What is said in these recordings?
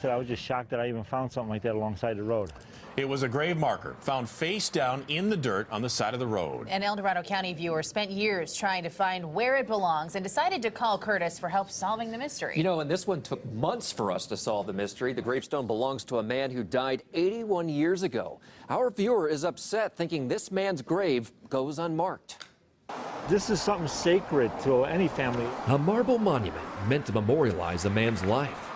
I was just shocked that I even found something like that alongside the road. It was a grave marker found face down in the dirt on the side of the road. An El Dorado County viewer spent years trying to find where it belongs and decided to call Curtis for help solving the mystery. You know, and this one took months for us to solve the mystery. The gravestone belongs to a man who died 81 years ago. Our viewer is upset, thinking this man's grave goes unmarked. This is something sacred to any family. A marble monument meant to memorialize a man's life.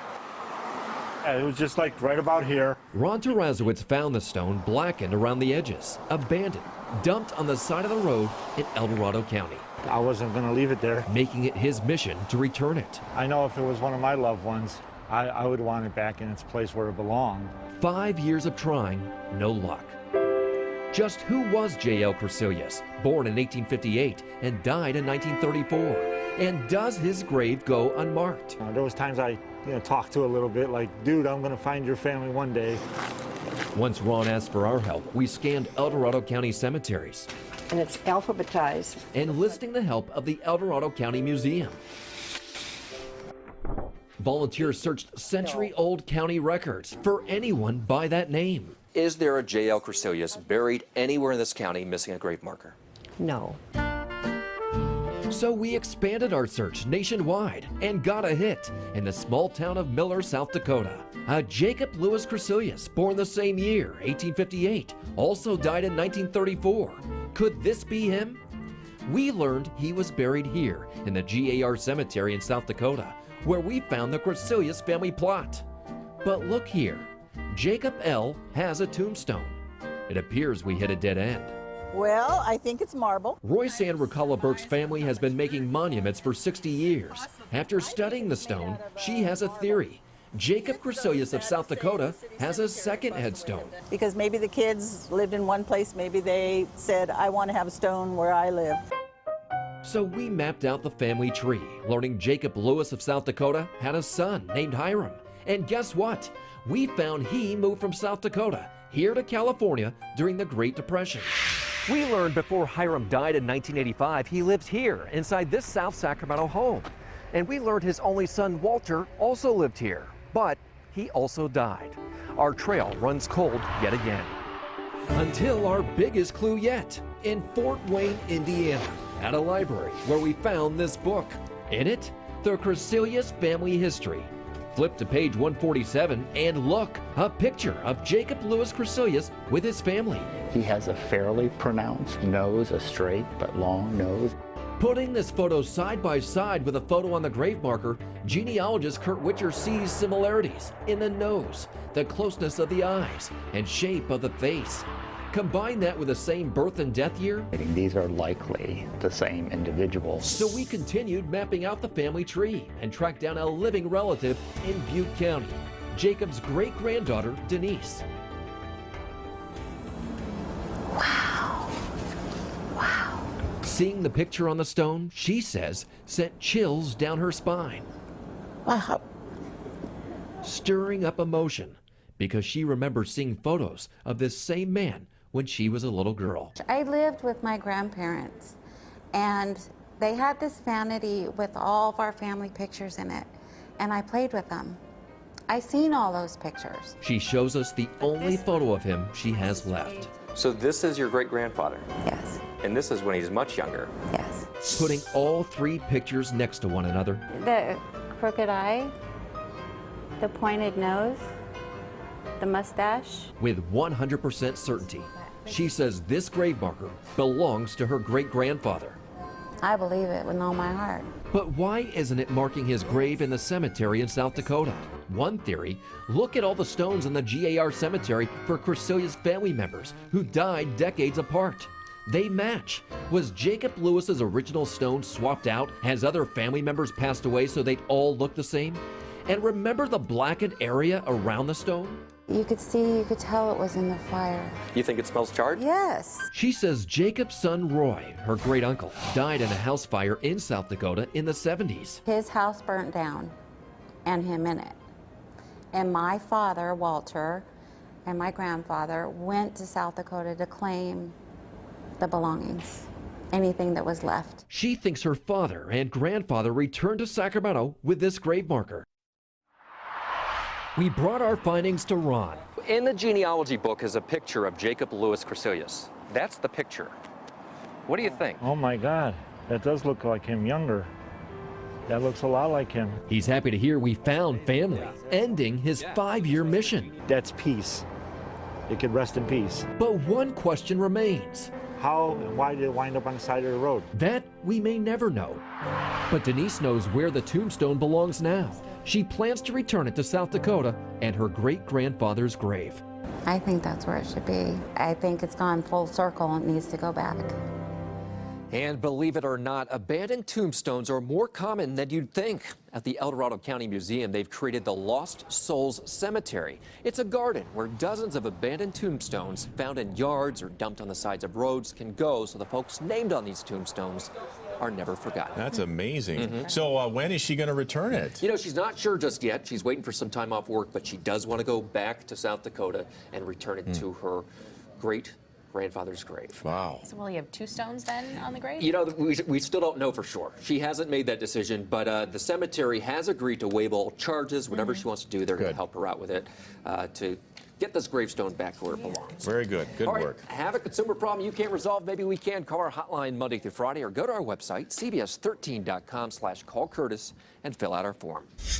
It was just like right about here. Ron Tarazowitz found the stone blackened around the edges, abandoned, dumped on the side of the road in El Dorado County. I wasn't going to leave it there. Making it his mission to return it. I know if it was one of my loved ones, I would want it back in its place where it belonged. 5 years of trying, no luck. Just who was J.L. Crecilius, born in 1858 and died in 1934? And does his grave go unmarked? There was times I talked to a little bit like, dude, I'm going to find your family one day. Once Ron asked for our help, we scanned El Dorado County cemeteries. And it's alphabetized. Enlisting the help of the El Dorado County Museum. Volunteers searched century-old county records for anyone by that name. Is there a J.L. Crecilius buried anywhere in this county missing a grave marker? No. So we expanded our search nationwide and got a hit in the small town of Miller, South Dakota. A Jacob Lewis Crecilius, born the same year, 1858, also died in 1934. Could this be him? We learned he was buried here in the GAR Cemetery in South Dakota, where we found the Crecilius family plot. But look here, Jacob L. has a tombstone. It appears we hit a dead end. Well, I think it's marble. Royce Ann Rucala Burke's family has been making monuments for 60 years. After studying the stone, she has a theory. Jacob Crecilius of South Dakota has a second headstone. Because maybe the kids lived in one place, maybe they said, I want to have a stone where I live. So we mapped out the family tree, learning Jacob Lewis of South Dakota had a son named Hiram. And guess what? We found he moved from South Dakota here to California during the Great Depression. We learned before Hiram died in 1985, he lived here inside this South Sacramento home. And we learned his only son, Walter, also lived here, but he also died. Our trail runs cold yet again. Until our biggest clue yet, in Fort Wayne, Indiana, at a library where we found this book. In it, the Crecilius family history. Flip to page 147 and look, a picture of Jacob Lewis Crecilius with his family. He has a fairly pronounced nose, a straight but long nose. Putting this photo side by side with a photo on the grave marker, genealogist Kurt Witcher sees similarities in the nose, the closeness of the eyes, and shape of the face. Combine that with the same birth and death year. These are likely the same individuals. So we continued mapping out the family tree and tracked down a living relative in Butte County, Jacob's great-granddaughter, Denise. Wow. Wow. Seeing the picture on the stone, she says, sent chills down her spine. Wow. Stirring up emotion because she remembers seeing photos of this same man when she was a little girl. I lived with my grandparents, and they had this vanity with all of our family pictures in it, and I played with them. I seen all those pictures. She shows us the only photo of him she has left. So this is your great-grandfather? Yes. And this is when he's much younger? Yes. Putting all three pictures next to one another. The crooked eye, the pointed nose, the mustache. With 100% certainty, she says this grave marker belongs to her great-grandfather. I believe it with all my heart. But why isn't it marking his grave in the cemetery in South Dakota? One theory, look at all the stones in the GAR cemetery for Crecilius family members who died decades apart. They match. Was Jacob Lewis's original stone swapped out? Has other family members passed away so they'd all look the same? And remember the blackened area around the stone? You could tell it was in the fire. You think it smells charred? Yes. She says Jacob's son Roy, her great uncle, died in a house fire in South Dakota in the 70s. His house burnt down and him in it. And my father, Walter, and my grandfather went to South Dakota to claim the belongings, anything that was left. She thinks her father and grandfather returned to Sacramento with this grave marker. We brought our findings to Ron. In the genealogy book is a picture of Jacob Louis Crecilius. That's the picture. What do you think? Oh my God, that does look like him younger. That looks a lot like him. He's happy to hear we found family, ending his 5-year mission. That's peace. It could rest in peace. But one question remains. How and why did it wind up on the side of the road? That we may never know. But Denise knows where the tombstone belongs now. She plans to return it to South Dakota and her great-grandfather's grave. I think that's where it should be. I think it's gone full circle and needs to go back. And believe it or not, abandoned tombstones are more common than you'd think. At the El Dorado County Museum, they've created the Lost Souls Cemetery. It's a garden where dozens of abandoned tombstones found in yards or dumped on the sides of roads can go, so the folks named on these tombstones are never forgotten. That's amazing. So when is she going to return it? You know, she's not sure just yet. She's waiting for some time off work, but she does want to go back to South Dakota and return it to her great-grandfather's grave. Wow. So will you have 2 stones then on the grave? You know, we still don't know for sure. She hasn't made that decision, but the cemetery has agreed to waive all charges. Whatever she wants to do, they're going to help her out with it to get this gravestone back where it belongs. Very good. Good All right, work. have a consumer problem you can't resolve? Maybe we can. Call our hotline Monday through Friday or go to our website, cbs13.com/callcurtis, and fill out our form.